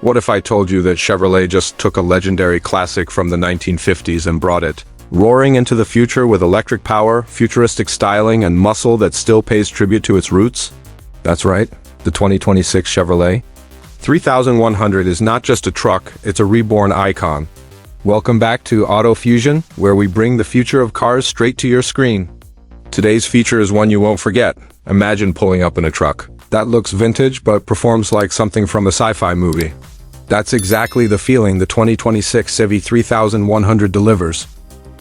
What if I told you that Chevrolet just took a legendary classic from the 1950s and brought it roaring into the future with electric power, futuristic styling, and muscle that still pays tribute to its roots? That's right, the 2026 Chevrolet 3100 is not just a truck, it's a reborn icon. Welcome back to Auto Fusion, where we bring the future of cars straight to your screen. Today's feature is one you won't forget. Imagine pulling up in a truck that looks vintage but performs like something from a sci-fi movie. That's exactly the feeling the 2026 Chevy 3100 delivers.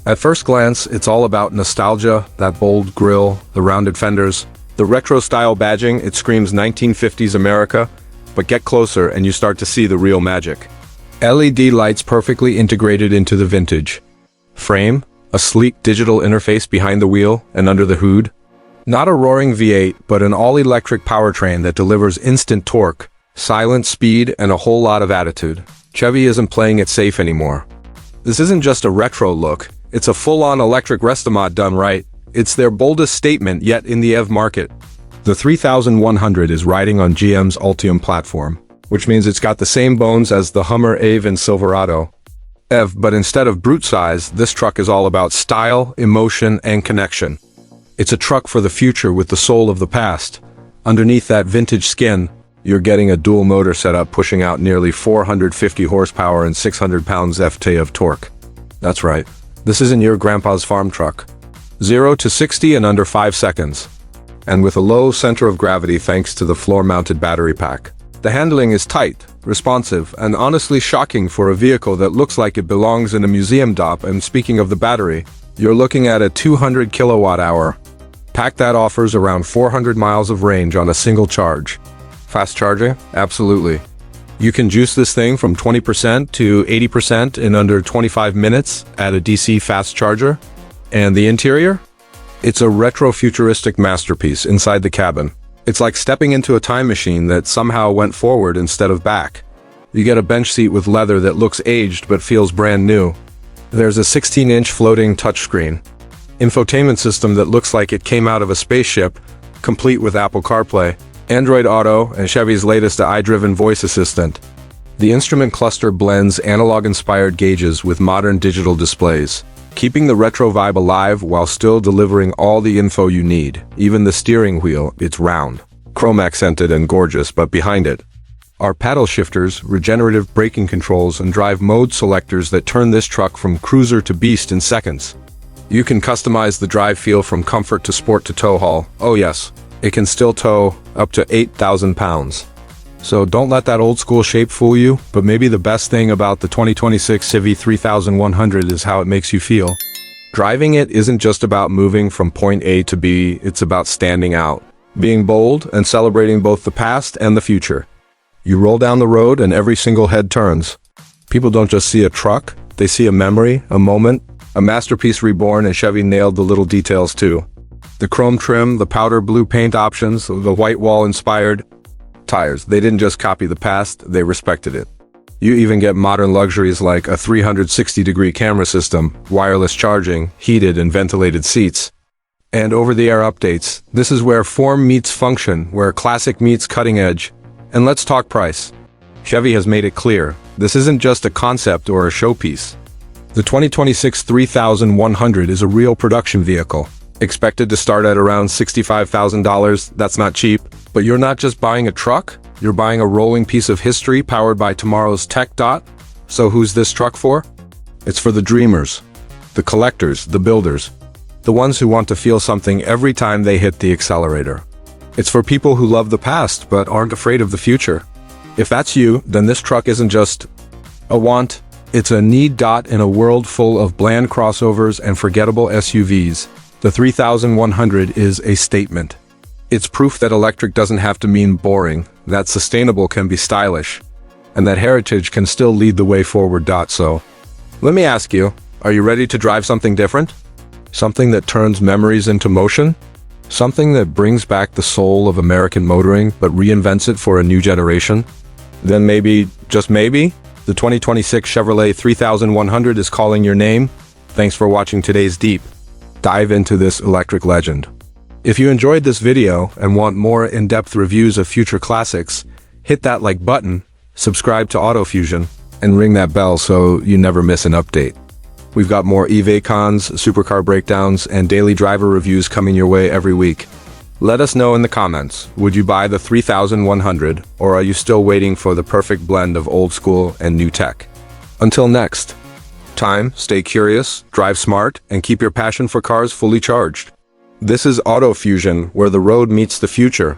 At first glance, it's all about nostalgia, that bold grille, the rounded fenders, the retro-style badging. It screams 1950s America, but get closer and you start to see the real magic. LED lights perfectly integrated into the vintage frame, a sleek digital interface behind the wheel and under the hood. Not a roaring V8, but an all-electric powertrain that delivers instant torque, silent speed, and a whole lot of attitude. Chevy isn't playing it safe anymore. This isn't just a retro look, it's a full-on electric restomod done right. It's their boldest statement yet in the EV market. The 3100 is riding on GM's Ultium platform, which means it's got the same bones as the Hummer, EV, and Silverado EV, but instead of brute size, this truck is all about style, emotion, and connection. It's a truck for the future with the soul of the past. Underneath that vintage skin, you're getting a dual motor setup pushing out nearly 450 horsepower and 600 pounds FT of torque. That's right, this isn't your grandpa's farm truck. 0 to 60 in under 5 seconds. And with a low center of gravity thanks to the floor-mounted battery pack. The handling is tight, responsive, and honestly shocking for a vehicle that looks like it belongs in a museum DOP. And speaking of the battery, you're looking at a 200 kilowatt-hour pack that offers around 400 miles of range on a single charge. Fast charging? Absolutely. You can juice this thing from 20% to 80% in under 25 minutes at a DC fast charger. And the interior? It's a retro-futuristic masterpiece inside the cabin. It's like stepping into a time machine that somehow went forward instead of back. You get a bench seat with leather that looks aged but feels brand new. There's a 16-inch floating touchscreen infotainment system that looks like it came out of a spaceship, complete with Apple CarPlay, Android Auto, and Chevy's latest AI-driven voice assistant. The instrument cluster blends analog-inspired gauges with modern digital displays, keeping the retro vibe alive while still delivering all the info you need. Even the steering wheel, it's round, chrome-accented and gorgeous, but behind it are paddle shifters, regenerative braking controls, and drive mode selectors that turn this truck from cruiser to beast in seconds. You can customize the drive feel from comfort to sport to tow haul. Oh yes, it can still tow up to 8,000 pounds. So don't let that old school shape fool you, but maybe the best thing about the 2026 Chevy 3100 is how it makes you feel. Driving it isn't just about moving from point A to B, it's about standing out, being bold, and celebrating both the past and the future. You roll down the road and every single head turns. People don't just see a truck, they see a memory, a moment, a masterpiece reborn, and Chevy nailed the little details too. The chrome trim, the powder blue paint options, the white wall-inspired tires. They didn't just copy the past, they respected it. You even get modern luxuries like a 360-degree camera system, wireless charging, heated and ventilated seats, and over-the-air updates. This is where form meets function, where classic meets cutting edge. And let's talk price. Chevy has made it clear, this isn't just a concept or a showpiece. The 2026 3100 is a real production vehicle. Expected to start at around $65,000, that's not cheap. But you're not just buying a truck, you're buying a rolling piece of history powered by tomorrow's tech. So who's this truck for? It's for the dreamers, the collectors, the builders, the ones who want to feel something every time they hit the accelerator. It's for people who love the past but aren't afraid of the future. If that's you, then this truck isn't just a want, it's a need. In a world full of bland crossovers and forgettable SUVs, the 3100 is a statement. It's proof that electric doesn't have to mean boring, that sustainable can be stylish, and that heritage can still lead the way forward. So, let me ask you, are you ready to drive something different? Something that turns memories into motion? Something that brings back the soul of American motoring but reinvents it for a new generation? Then maybe, just maybe, the 2026 Chevrolet 3100 is calling your name. Thanks for watching today's deep dive into this electric legend. If you enjoyed this video and want more in-depth reviews of future classics, hit that like button Subscribe to AutoFusion and ring that bell so you never miss an update. We've got more eBay cons, supercar breakdowns, and daily driver reviews coming your way every week. Let us know in the comments, would you buy the 3100, or are you still waiting for the perfect blend of old school and new tech? Until next time, stay curious, drive smart, and keep your passion for cars fully charged. This is AutoFusion, where the road meets the future.